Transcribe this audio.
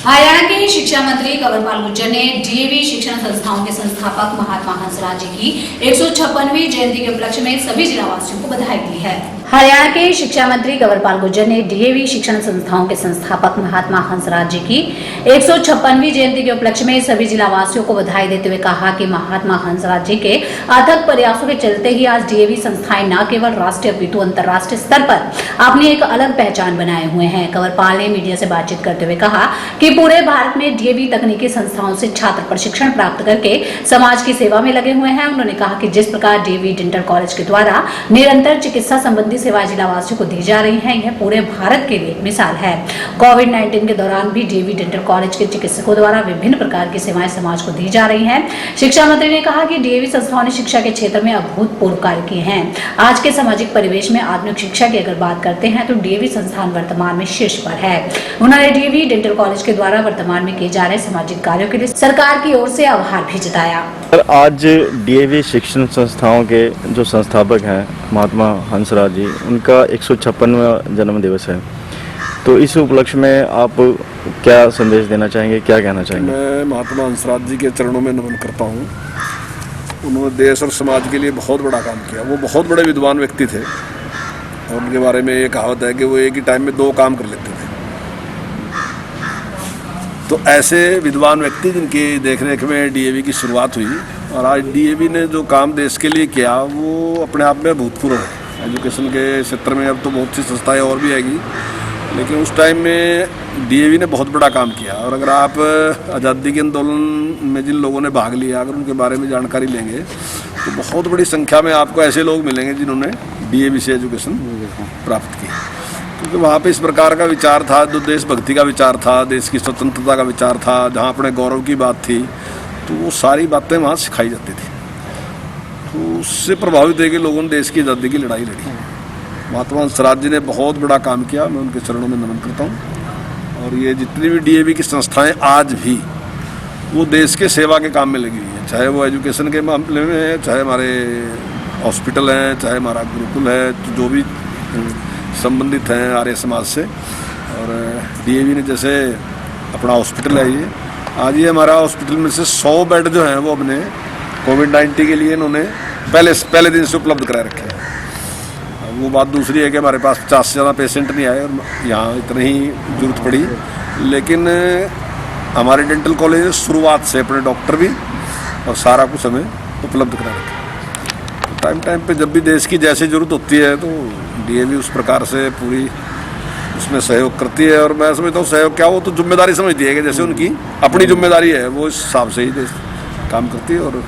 हरियाणा के शिक्षा मंत्री कंवरपाल गुर्जर ने डीएवी शिक्षण संस्थाओं के संस्थापक महात्मा हंसराज जी की 156वीं जयंती के उपलक्ष्य में सभी जिलावासियों को बधाई दी है। हरियाणा के शिक्षा मंत्री कंवरपाल गुर्जर ने डीएवी शिक्षण संस्थाओं के संस्थापक महात्मा हंसराज जी की 156वीं जयंती के उपलक्ष्य में सभी जिलावासियों को बधाई देते हुए कहा कि महात्मा हंसराज जी के अथक प्रयासों के चलते ही आज डीएवी संस्थाएं न केवल राष्ट्रीय अपितु अंतर्राष्ट्रीय स्तर पर अपनी एक अलग पहचान बनाए हुए हैं। कंवरपाल ने मीडिया से बातचीत करते हुए कहा कि पूरे भारत में डीएवी तकनीकी संस्थाओं से छात्र प्रशिक्षण प्राप्त करके समाज की सेवा में लगे हुए हैं। उन्होंने कहा कि जिस प्रकार डीएवी डेंटल कॉलेज के द्वारा निरंतर चिकित्सा संबंधी सेवाएं जिलावासियों को दी जा रही हैं, यह पूरे भारत के लिए मिसाल है। कोविड-19 के दौरान भी डीएवी डेंटल कॉलेज के चिकित्सकों द्वारा विभिन्न प्रकार की सेवाएं समाज को दी जा रही हैं। शिक्षा मंत्री ने कहा कि डीएवी संस्थाओं ने शिक्षा के क्षेत्र में अभूतपूर्व कार्य किए हैं। आज के सामाजिक परिवेश में आधुनिक शिक्षा की अगर बात करते हैं तो डीएवी संस्थान वर्तमान में शीर्ष पर है। उन्होंने डीएवी डेंटल कॉलेज के द्वारा वर्तमान में किए जा रहे सामाजिक कार्यों के लिए सरकार की ओर से आभार भी जताया। आज डीएवी शिक्षण संस्थाओं के जो संस्थापक हैं महात्मा हंसराज जी, उनका 156वां जन्म दिवस है, तो इस उपलक्ष्य में आप क्या संदेश देना चाहेंगे, क्या कहना चाहेंगे? मैं महात्मा हंसराज जी के चरणों में नमन करता हूँ। उन्होंने देश और समाज के लिए बहुत बड़ा काम किया। वो बहुत बड़े विद्वान व्यक्ति थे और उनके बारे में ये कहावत है कि वो एक ही टाइम में 2 काम कर लेते थे। तो ऐसे विद्वान व्यक्ति जिनकी देखरेख में डीएवी की शुरुआत हुई और आज डीएवी ने जो काम देश के लिए किया वो अपने आप में अभूतपूर्व है। एजुकेशन के क्षेत्र में अब तो बहुत सी संस्थाएं और भी आएगी, लेकिन उस टाइम में डीएवी ने बहुत बड़ा काम किया। और अगर आप आज़ादी के आंदोलन में जिन लोगों ने भाग लिया, अगर उनके बारे में जानकारी लेंगे तो बहुत बड़ी संख्या में आपको ऐसे लोग मिलेंगे जिन्होंने डीएवी से एजुकेशन प्राप्त की, क्योंकि वहाँ पे इस प्रकार का विचार था, जो देशभक्ति का विचार था, देश की स्वतंत्रता का विचार था, जहाँ अपने गौरव की बात थी, तो वो सारी बातें वहाँ सिखाई जाती थी। तो उससे प्रभावित है कि लोगों ने देश की आज़ादी की लड़ाई लड़ी। महात्मा हंसराज जी ने बहुत बड़ा काम किया, मैं उनके चरणों में नमन करता हूँ। और ये जितनी भी डीएवी की संस्थाएं आज भी वो देश के सेवा के काम में लगी हुई हैं, चाहे वो एजुकेशन के मामले में है, चाहे हमारे हॉस्पिटल हैं, चाहे हमारा गुरुकुल है, तो जो भी संबंधित हैं आर्य समाज से। और डीएवी ने जैसे अपना हॉस्पिटल है, ये आज ये हमारा हॉस्पिटल में से 100 बेड जो हैं वो अपने कोविड-19 के लिए इन्होंने पहले दिन से उपलब्ध करा रखे हैं। वो बात दूसरी है कि हमारे पास 50 से ज़्यादा पेशेंट नहीं आए और यहाँ इतनी ही जरूरत पड़ी, लेकिन हमारे डेंटल कॉलेज ने शुरुआत से अपने डॉक्टर भी और सारा कुछ हमें उपलब्ध करा रखा। तो टाइम पे जब भी देश की जैसी ज़रूरत होती है तो डीएवी उस प्रकार से पूरी उसमें सहयोग करती है। और मैं समझता हूँ सहयोग क्या, वो तो जिम्मेदारी समझती है कि जैसे उनकी अपनी जिम्मेदारी है, वो इस हिसाब से ही काम करती है। और